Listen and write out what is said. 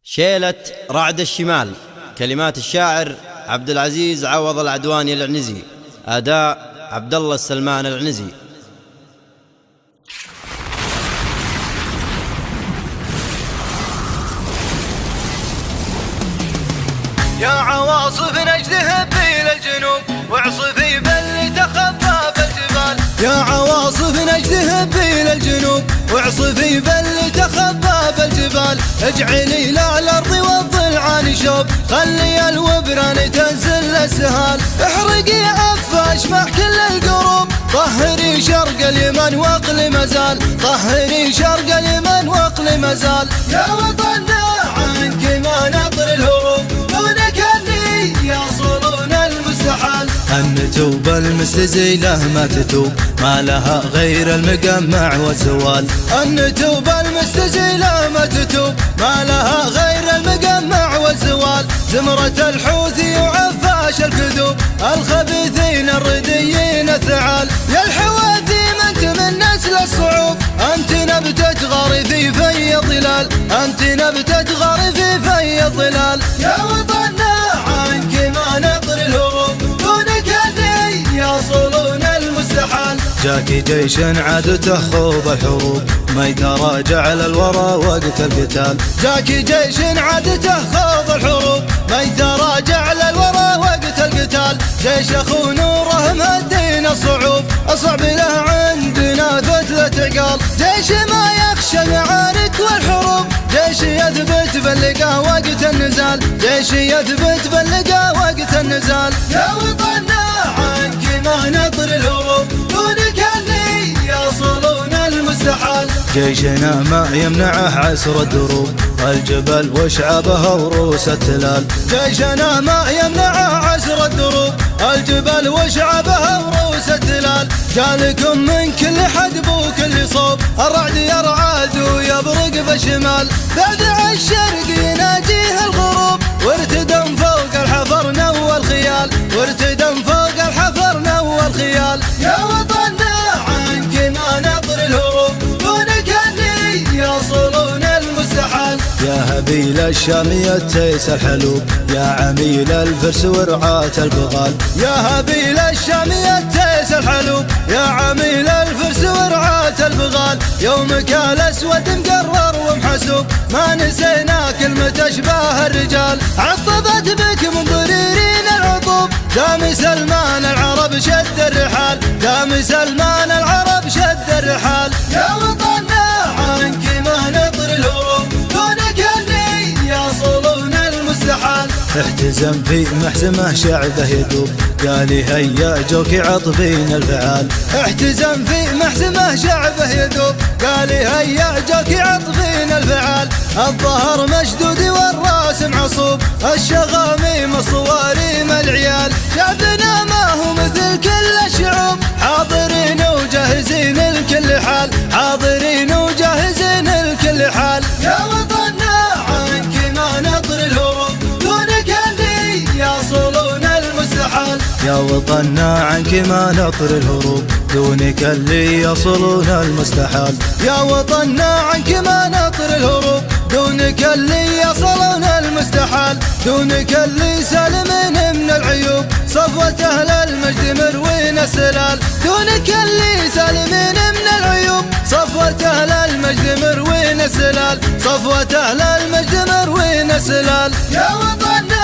شيلة رعد الشمال. كلمات الشاعر عبد العزيز عوض العدواني العنزي. أداء عبد الله السلمان العنزي. يا عواصف نجده إلى الجنوب واعصفي بل تخفى بالجبال. يا عواصف نجده إلى الجنوب واعصفي بل تخفى بالجبال. اجعلي لا الأرض والضلعان شوب، خلي الوبران تنزل السهال. احرقي أفاش مع كل القروب، طهري شرق اليمن واقل مزال. طهري شرق اليمن واقل مزال. يا وطننا عنك ما نطر الهروب، دونك اللي يصلون المستحال. أن توب المستزيلة ما تتوب، ما لها غير المقمع والزوال. أن توب المستزيلة ما تتوب، ما لها غير المقمع والزوال. زمرة الحوثي وعفاش الكذوب، الخبيثين الرديين الثعال. يا الحواثي انت من نسل الصعوب، انت نبتة غار في في الظلال. انت نبتة غار في في الظلال. يا وطننا عنك ما نطر الهروب، دونك اللي يصلون المستحال. جاكي جيش عادته خوض الحروب، ما يتراجع للورى وقت القتال. جاكي جيش عادته خوض الحروب، ما يتراجع للورى وقت القتال. جيش اخو نوره مهدينا الصعوب، اصعب له عندنا فتلة عقال. جيش ما يخشى المعارك والحروب، جيش يثبت باللقاء وقت النزال. جيش يثبت باللقاء وقت النزال. يا وطننا عنك ما نطر الهروب، دونك اللي يصلون المستحال. جيشنا ما يمنعه عسر الدروب، الجبل وشعبها وروس التلال. جيشنا ما يمنعه عسر الدروب، الجبل وشعبها وروس التلال. جالكم من كل حدب وكل صوب، الرعد يرعد ويبرق بالشمال. بدع الشرق يناجيه الغروب، وارتدم فوق الحفر نوى الخيال. وارتدم فوق الحفر نوى الخيال. يا وطننا عنك ما نطر الهروب، دونك اللي يصلون المستحال. يا هبيل الشام يتيس الحلوب، يا عميل الفرس ورعاة البغال. يا هبيل الشام يتيس الحلوب، يا عميل الفرس ورعاة البغال. يومك الاسود مقرر ومحسوب، ما نسينا كلمة اشباه الرجال. عطبت بك من ضريرين العطوب، دام سلمان العرب شد الرحال. دام سلمان العرب شد الرحال. يا وطننا عنك ما نطر الهروب، دونك اللي يصلون المستحال. احتزم في محزمه شعبه يدوب، قالي هيا جوكي عطفين الفعال. احتزم في محزمه شعبه يدوب، قالي هيا جوكي عطفين الفعال. الظهر مشدود والراس معصوب، الشغاميم الصواريم العيال. شعبنا ما هو مثل كل الشعوب، حاضرين وجاهزين لكل حال. حاضرين وجاهزين لكل حال. يا وطننا عنك ما نطر الهروب، دونك اللي يصلون المستحال. يا وطننا عنك ما نطر الهروب، دونك اللي يصلون المستحال. يا وطننا عنك ما نطر الهروب، دونك اللي يصلون المستحال. دونك اللي سالمين من العيوب، صفوة أهل المجد مروين السلال. دونك اللي سالمين من العيوب، صفوة أهل المجد مروين السلال. صفوة أهل المجد مروين السلال. يا وطننا